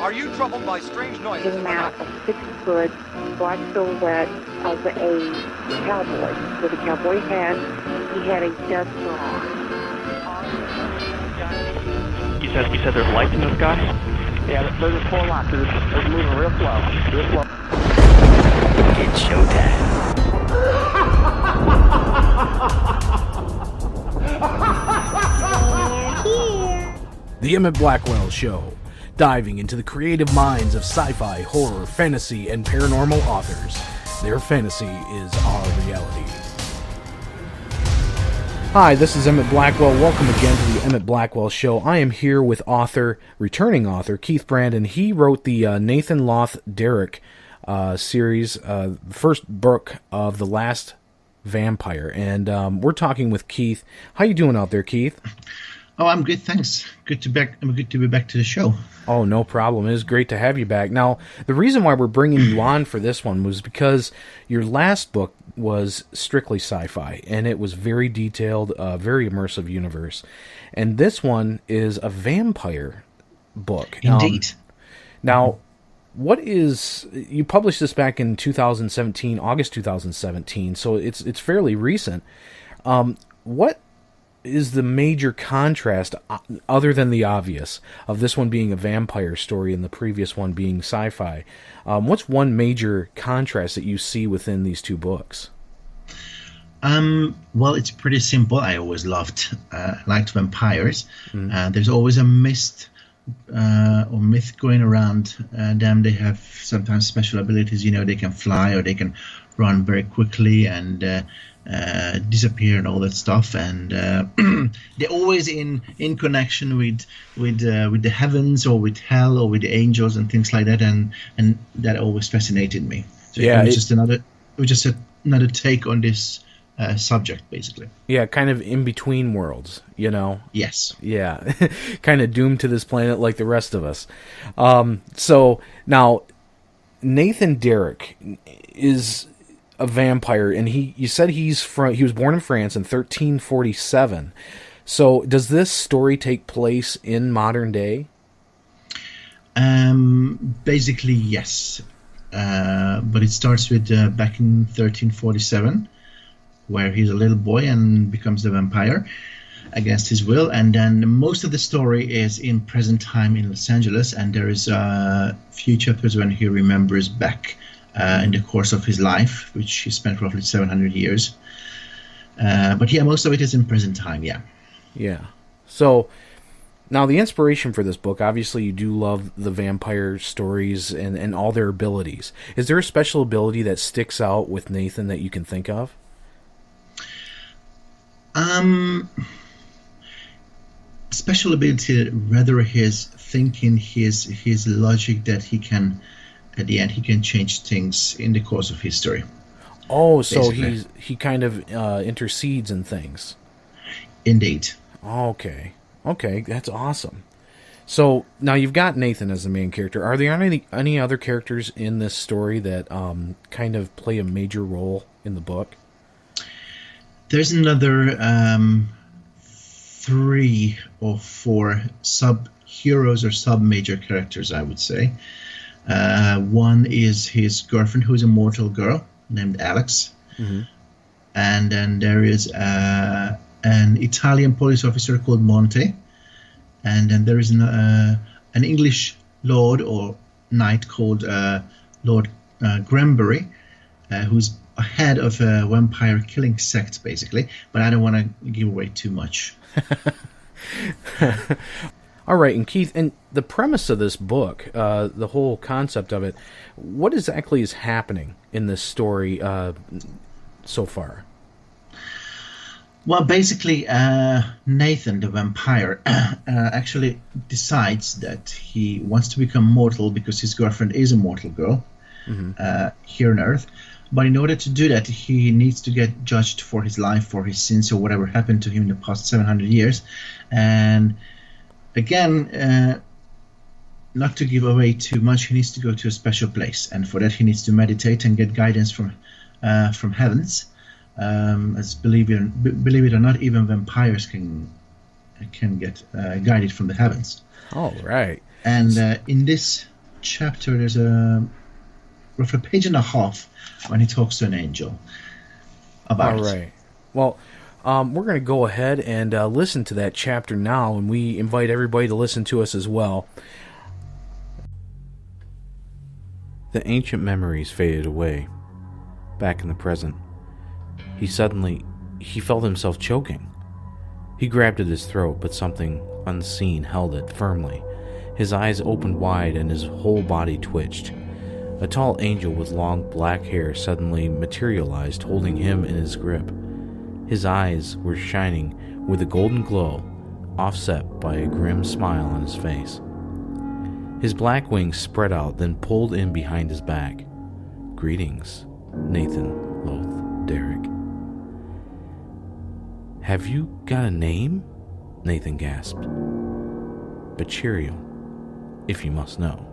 Are you troubled by strange noises? Came out a 6-foot black silhouette of a cowboy with a cowboy hat. He had a duster on. You said there's lights in the sky? Yeah, there's a 4 lights. It's moving real slow. Real slow. It's showtime. The Emit Blackwell Show, diving into the creative minds of sci-fi, horror, fantasy, and paranormal authors. Their fantasy is our reality. Hi, this is Emit Blackwell. Welcome again to the Emit Blackwell Show. I am here with returning author, Keith Brandon. He wrote the Nathan Loth Darak series, first book of The Last Vampire. And we're talking with Keith. How you doing out there, Keith? Oh, I'm good, thanks. Good to be back to the show. Oh, no problem. It is great to have you back. Now, the reason why we're bringing you on for this one was because your last book was strictly sci-fi, and it was very detailed, very immersive universe. And this one is a vampire book. Indeed. Now, you published this back in 2017, August 2017, so it's fairly recent. What is the major contrast, other than the obvious, of this one being a vampire story and the previous one being sci-fi? What's one major contrast that you see within these two books? Well, it's pretty simple. I always liked vampires. There's always a myth going around them. They have sometimes special abilities. They can fly, or they can run very quickly and disappear and all that stuff, and they're always in connection with the heavens or with hell or with the angels and things like that, and that always fascinated me. So yeah, it was just another take on this subject, basically. Yeah, kind of in between worlds, Yes. Yeah, kind of doomed to this planet like the rest of us. So now, Nathan Darak is a vampire, and you said he was born in France in 1347. So does this story take place in modern day? Basically, yes. But it starts with back in 1347, where he's a little boy and becomes the vampire against his will, and then most of the story is in present time in Los Angeles, and there is a few chapters when he remembers back in the course of his life, which he spent roughly 700 years. But yeah, most of it is in present time, yeah. Yeah. So, now the inspiration for this book, obviously you do love the vampire stories and all their abilities. Is there a special ability that sticks out with Nathan that you can think of? Special ability, rather his thinking, his logic, that he can, at the end, he can change things in the course of history. Oh, so he kind of intercedes in things. Indeed. Okay, that's awesome. So now you've got Nathan as the main character. Are there any other characters in this story that kind of play a major role in the book? There's another 3 or 4 sub-heroes or sub-major characters, I would say. One is his girlfriend, who is a mortal girl named Alex. Mm-hmm. And then there is an Italian police officer called Monte. And then there is an English lord or knight called Lord Granbury, who's a head of a vampire killing sect, basically. But I don't want to give away too much. All right, and Keith, and the premise of this book, the whole concept of it, what exactly is happening in this story so far? Well, basically, Nathan, the vampire, actually decides that he wants to become mortal because his girlfriend is a mortal girl here on Earth. But in order to do that, he needs to get judged for his life, for his sins, or whatever happened to him in the past 700 years. And again, not to give away too much, he needs to go to a special place. And for that, he needs to meditate and get guidance from heavens. As believe it or not, even vampires can get guided from the heavens. All right. And in this chapter, there's roughly a page and a half when he talks to an angel about All right. Well, we're going to go ahead and listen to that chapter now, and we invite everybody to listen to us as well. The ancient memories faded away. Back in the present, he felt himself choking. He grabbed at his throat, but something unseen held it firmly. His eyes opened wide and his whole body twitched. A tall angel with long black hair suddenly materialized, holding him in his grip. His eyes were shining with a golden glow, offset by a grim smile on his face. His black wings spread out, then pulled in behind his back. "Greetings, Nathan Loth Darak." "Have you got a name?" Nathan gasped. "Bachiriel, if you must know."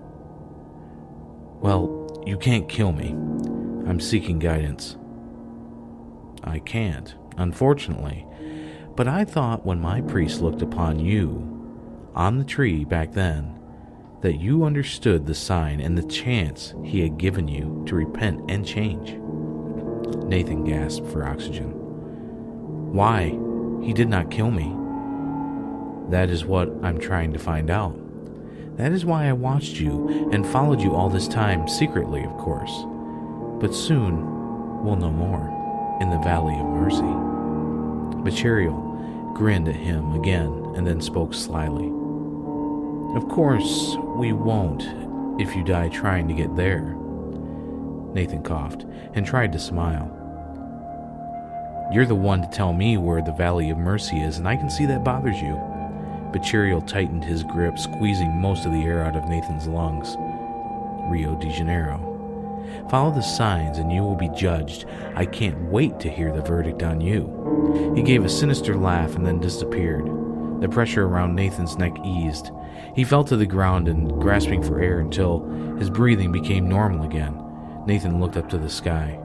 "Well, you can't kill me. I'm seeking guidance." "I can't, unfortunately. But I thought when my priest looked upon you on the tree back then, that you understood the sign and the chance he had given you to repent and change." Nathan gasped for oxygen. "Why? He did not kill me." "That is what I'm trying to find out. That is why I watched you and followed you all this time, secretly, of course. But soon we'll know more, in the Valley of Mercy." Bachiriel grinned at him again and then spoke slyly. "Of course we won't, if you die trying to get there." Nathan coughed and tried to smile. "You're the one to tell me where the Valley of Mercy is, and I can see that bothers you." Bachiriel tightened his grip, squeezing most of the air out of Nathan's lungs. "Rio de Janeiro. Follow the signs and you will be judged. I can't wait to hear the verdict on you." He gave a sinister laugh and then disappeared. The pressure around Nathan's neck eased. He fell to the ground and grasping for air until his breathing became normal again. Nathan looked up to the sky.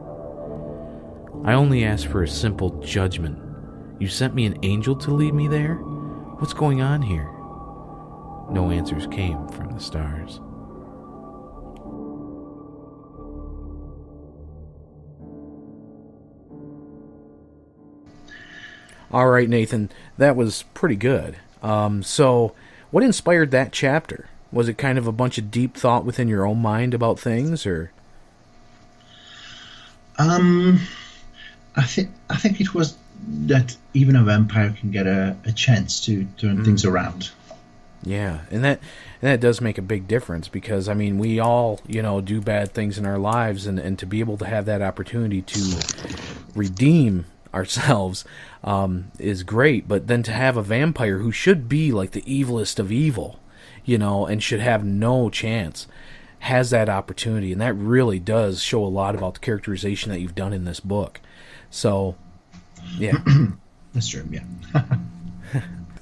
"I only asked for a simple judgment. You sent me an angel to lead me there? What's going on here?" No answers came from the stars. All right, Nathan, that was pretty good. So, what inspired that chapter? Was it kind of a bunch of deep thought within your own mind about things, or? I think it was that even a vampire can get a chance to turn things around. Yeah, and that does make a big difference, because I mean, we all, do bad things in our lives, and to be able to have that opportunity to redeem ourselves is great. But then to have a vampire who should be like the evilest of evil, and should have no chance, has that opportunity, and that really does show a lot about the characterization that you've done in this book. So, yeah. That's true, yeah.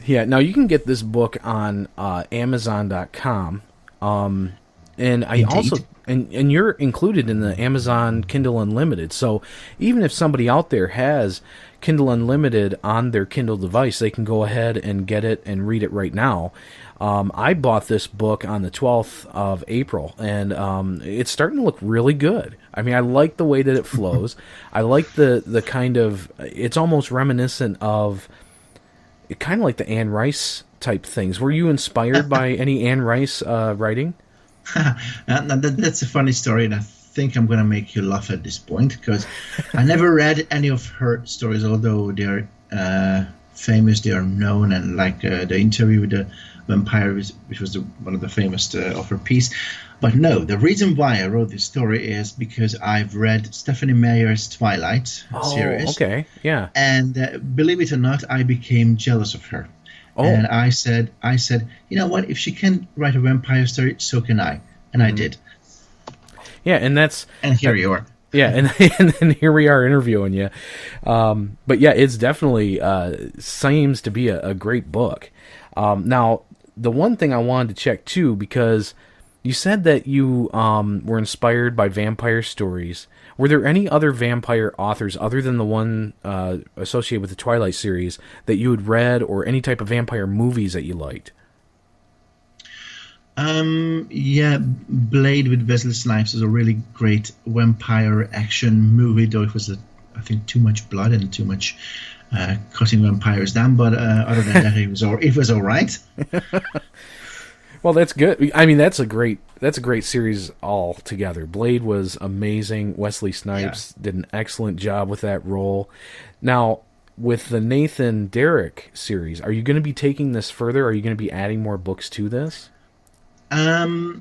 Yeah, now you can get this book on Amazon.com, and I Indeed. also and you're included in the Amazon Kindle Unlimited. So even if somebody out there has Kindle Unlimited on their Kindle device, they can go ahead and get it and read it right now. I bought this book on the 12th of April, and it's starting to look really good. I mean, I like the way that it flows. I like the kind of, it's almost reminiscent of, kind of like the Anne Rice type things. Were you inspired by any Anne Rice writing? That's a funny story, and I think I'm going to make you laugh at this point, because I never read any of her stories, although they're famous, they are known, and like the interview with the vampire, which was one of the famous of her piece. But no, the reason why I wrote this story is because I've read Stephanie Meyer's Twilight series. Okay, yeah. And believe it or not, I became jealous of her. Oh. And I said, you know what? If she can write a vampire story, so can I. And I did. Yeah, and here you are. Yeah, and then here we are interviewing you. But yeah, it's definitely seems to be a great book. Now, the one thing I wanted to check too, because you said that you were inspired by vampire stories. Were there any other vampire authors other than the one associated with the Twilight series that you had read, or any type of vampire movies that you liked? Yeah, Blade with Wesley Snipes is a really great vampire action movie, though it was, I think, too much blood and too much cutting vampires down. But other than that, it was all right. Well, that's good. I mean, that's a great series altogether. Blade was amazing. Wesley Snipes did an excellent job with that role. Now, with the Nathan Darak series, are you going to be taking this further? Are you going to be adding more books to this? I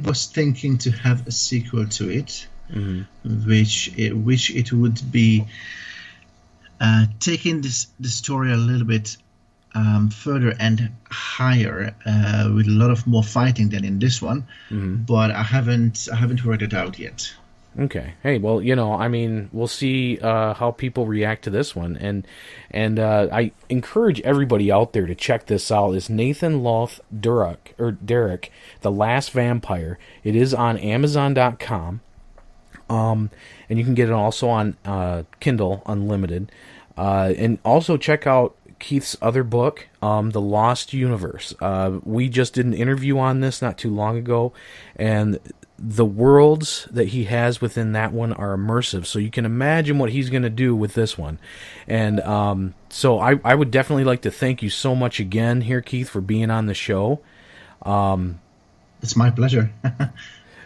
was thinking to have a sequel to it, which it would be taking the story a little bit further and higher, with a lot of more fighting than in this one. But I haven't worked it out yet. Okay. Hey, well, I mean, we'll see how people react to this one, and I encourage everybody out there to check this out. It's Nathan Loth Darak, The Last Vampire. It is on Amazon.com, and you can get it also on Kindle Unlimited, and also check out Keith's other book, The Lost Universe. We just did an interview on this not too long ago, and the worlds that he has within that one are immersive, so you can imagine what he's going to do with this one. And so I would definitely like to thank you so much again here, Keith, for being on the show. It's my pleasure.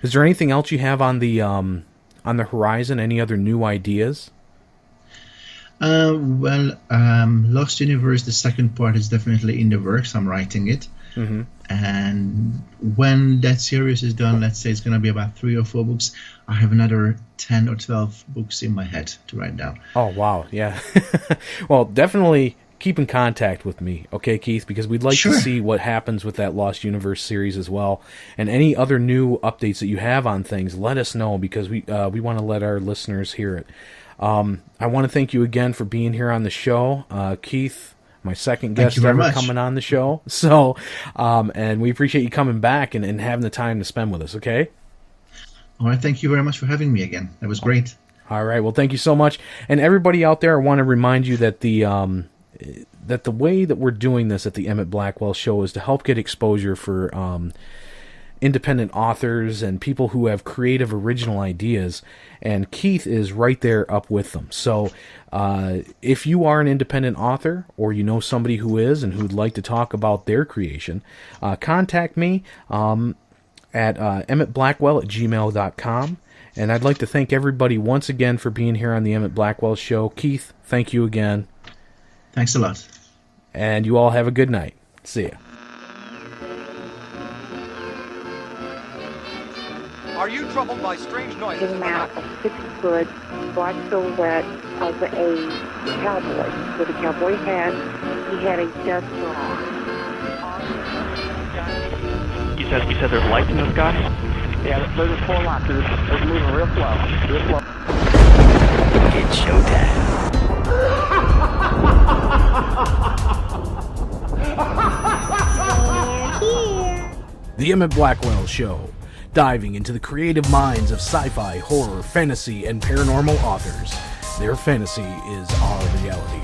Is there anything else you have on the horizon? Any other new ideas? Lost Universe, the second part, is definitely in the works. I'm writing it. And when that series is done, let's say it's going to be about 3 or 4 books, I have another 10 or 12 books in my head to write down. Oh, wow. Yeah. Well, definitely keep in contact with me, okay, Keith, because we'd like to see what happens with that Lost Universe series as well. And any other new updates that you have on things, let us know, because we want to let our listeners hear it. I want to thank you again for being here on the show, Keith. My second guest ever coming on the show. So, and we appreciate you coming back and having the time to spend with us, okay? All right, thank you very much for having me again. That was great. All right, well, thank you so much. And everybody out there, I want to remind you that the way that we're doing this at the Emit Blackwell Show is to help get exposure for independent authors and people who have creative, original ideas, and Keith is right there up with them. So if you are an independent author, or you know somebody who is and who'd like to talk about their creation, contact me at emitblackwell@gmail.com. And I'd like to thank everybody once again for being here on the Emit Blackwell Show. Keith, thank you again. Thanks a lot. And you all have a good night. See ya. Are you troubled by strange noises? Came out a 6-foot black silhouette of a cowboy with a cowboy hat. He had a duster on. You said there's lights in the sky? Yeah, there's 4 lots. It's moving real slow. Real slow. It's showtime. The Emit Blackwell Show, diving into the creative minds of sci-fi, horror, fantasy, and paranormal authors. Their fantasy is our reality.